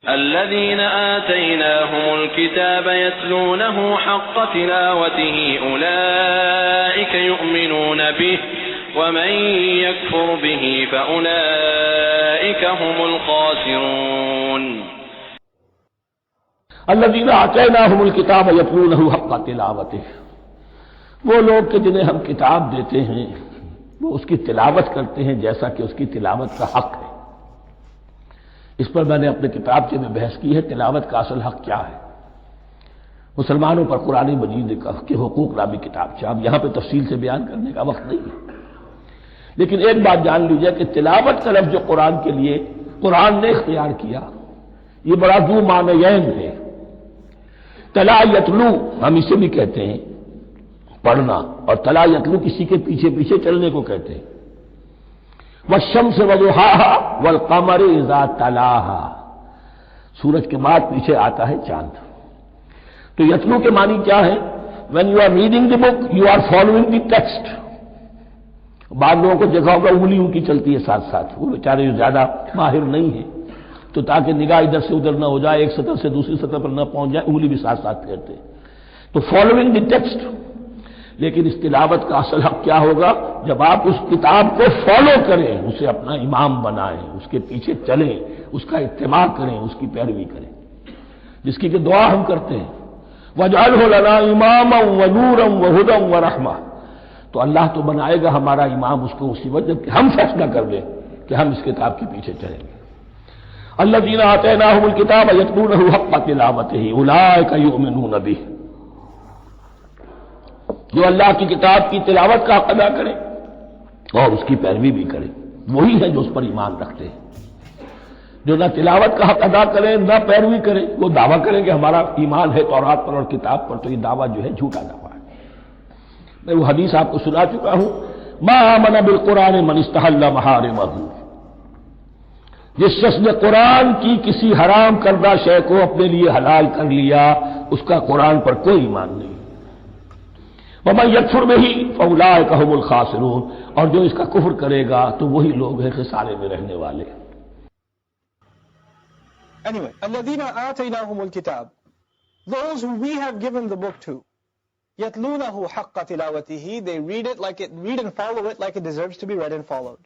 الذين آتيناهم الكتاب يتلونه حق تلاوته أولئك يؤمنون به ومن يكفر به فأولئك هم الخاسرون الذين آتيناهم الكتاب يتلونه حق تلاوته، وہ لوگ کہ جنہیں ہم کتاب دیتے ہیں وہ اس کی تلاوت کرتے ہیں جیسا کہ اس کی تلاوت کا حق ہے۔ اس پر میں نے اپنے کتابچے میں بحث کی ہے، تلاوت کا اصل حق کیا ہے۔ مسلمانوں پر قرآن مجید کے حقوق نامی کتابچہ، اب یہاں پہ تفصیل سے بیان کرنے کا وقت نہیں ہے، لیکن ایک بات جان لیجیے کہ تلاوت کا لفظ جو قرآن کے لیے قرآن نے اختیار کیا یہ بڑا ذو معنیین ہے۔ تلا یتلو ہم اسے بھی کہتے ہیں پڑھنا، اور تلا یتلو کسی کے پیچھے پیچھے چلنے کو کہتے ہیں۔ والشمس وضحاها والقمر اذا تلاها، سورج کے بعد پیچھے آتا ہے چاند۔ تو یتلو کے معنی کیا ہے؟ when you are reading the book you are following the text۔ بعض لوگوں کو دیکھا ہوگا انگلی ان کی چلتی ہے ساتھ ساتھ، وہ بیچارے جو زیادہ ماہر نہیں ہیں تو تاکہ نگاہ ادھر سے ادھر نہ ہو جائے، ایک سطح سے دوسری سطح پر نہ پہنچ جائے، انگلی بھی ساتھ ساتھ پھیرتے ہیں، تو فالوئنگ دی ٹیکسٹ۔ لیکن اس تلاوت کا اصل حق کیا ہوگا؟ جب آپ اس کتاب کو فالو کریں، اسے اپنا امام بنائیں، اس کے پیچھے چلیں، اس کا اتباع کریں، اس کی پیروی کریں، جس کی کہ دعا ہم کرتے ہیں وَاجْعَلْهُ لَنَا إِمَامًا وَنُورًا وَهُدًى وَرَحْمَةً، تو اللہ تو بنائے گا ہمارا امام اس کو اسی وقت جب کہ ہم فیصلہ کر لیں کہ ہم اس کتاب کے پیچھے چلیں گے۔ الذين آتيناهم الكتاب يتلونه حق تلاوته أولئك يؤمنون به، جو اللہ کی کتاب کی تلاوت کا حق ادا کرے اور اس کی پیروی بھی کرے، وہی ہے جو اس پر ایمان رکھتے ہیں۔ جو نہ تلاوت کا حق ادا کرے نہ پیروی کرے، وہ دعویٰ کریں کہ ہمارا ایمان ہے تورات پر اور کتاب پر، تو یہ دعویٰ جو ہے جھوٹا دعویٰ ہے۔ میں وہ حدیث آپ کو سنا چکا ہوں، ما آمن بالقرآن من استحل محارمہ، جس شخص نے قرآن کی کسی حرام کردہ شے کو اپنے لیے حلال کر لیا، اس کا قرآن پر کوئی ایمان نہیں۔ وَمَن يَكْفُرْ بِهِ فَأُولَٰئِكَ هُمُ الْخَاسِرُونَ، اور جو اس کا کفر کرے گا تو وہی لوگ ہیں خسارے میں رہنے والے۔ Anyway, الَّذِينَ آتَيْنَاهُمُ الْكِتَابَ، those who we have given the book to، يَتْلُونَهُ حَقَّ تِلَاوَتِهِ، they read and follow it like it deserves to be read and followed۔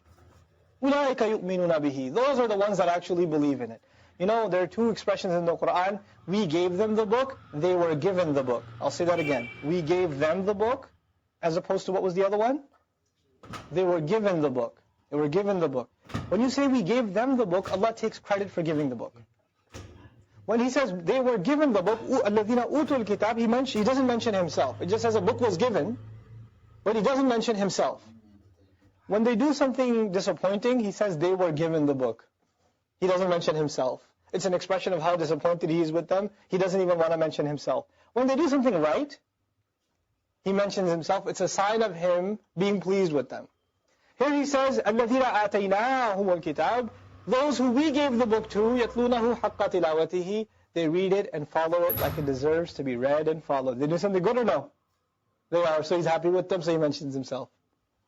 أُولَٰئِكَ يُؤْمِنُونَ بِهِ، those are the ones that actually believe in it۔ You know, there are two expressions in the Quran: we gave them the book, they were given the book. I'll say that again. We gave them the book, as opposed to what was the other one? They were given the book. They were given the book. When you say we gave them the book, Allah takes credit for giving the book. When He says they were given the book, الَّذِينَ أُوتُوا الْكِتَابَ, He doesn't mention Himself. It just says a book was given, but He doesn't mention Himself. When they do something disappointing, He says they were given the book. He doesn't mention Himself. It's an expression of how disappointed He is with them. He doesn't even want to mention Himself. When they do something right, He mentions Himself. It's a sign of Him being pleased with them. Here He says, الَّذِينَ آتَيْنَاهُمُ الْكِتَابَ، those who we gave the book to, يَتْلُونَهُ حَقَّ تِلَاوَتِهِ، they read it and follow it like it deserves to be read and followed. They do something good or no? They are. So He's happy with them, so He mentions Himself.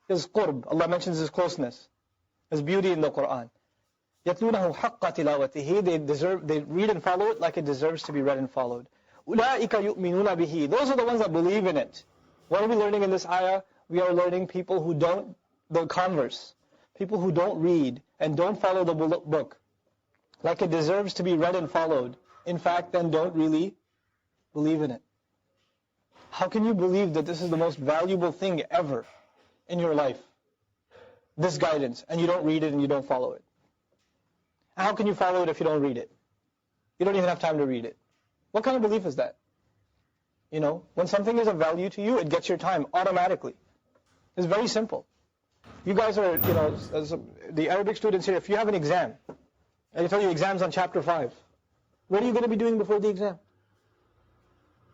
His qurb, Allah mentions His closeness, His beauty in the Quran. يَتْلُونَهُ حَقَّ تِلَاوَتِهِ، they read and follow it like it deserves to be read and followed. أُولَٰئِكَ يُؤْمِنُونَ بِهِ، those are the ones that believe in it. What are we learning in this ayah? We are learning people who don't, the converse, people who don't read and don't follow the book like it deserves to be read and followed, in fact then don't really believe in it. How can you believe that this is the most valuable thing ever in your life, this guidance, and you don't read it and you don't follow it? How can you follow it if you don't read it? You don't even have time to read it. What kind of belief is that? You know, when something is of value to you, it gets your time automatically. It's very simple. You guys are, you know, as the Arabic students here, if you have an exam, and you tell you exams on chapter 5, what are you going to be doing before the exam?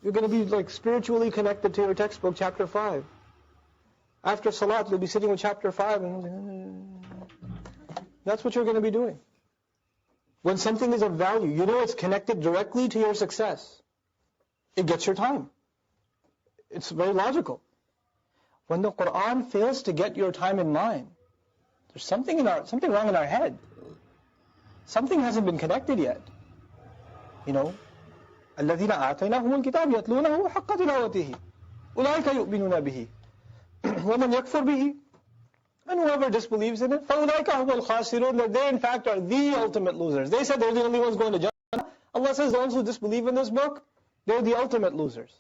You're going to be like spiritually connected to your textbook, chapter 5. After Salat, you'll be sitting with chapter 5, and that's what you're going to be doing. When something is of value, you know it's connected directly to your success, it gets your time. It's very logical. When the Quran fails to get your time in mind, there's something wrong in our head. Something hasn't been connected yet. الذين آتيناهم الكتاب يتلونه حق تلاوته أولئك يؤمنون به ومن يكفر به, and whoever disbelieves in it, فأولئك هم الخاسرون, that they in fact are the ultimate losers. They said they're the only ones going to Jannah. Allah says the ones who disbelieve in this book, they're the ultimate losers.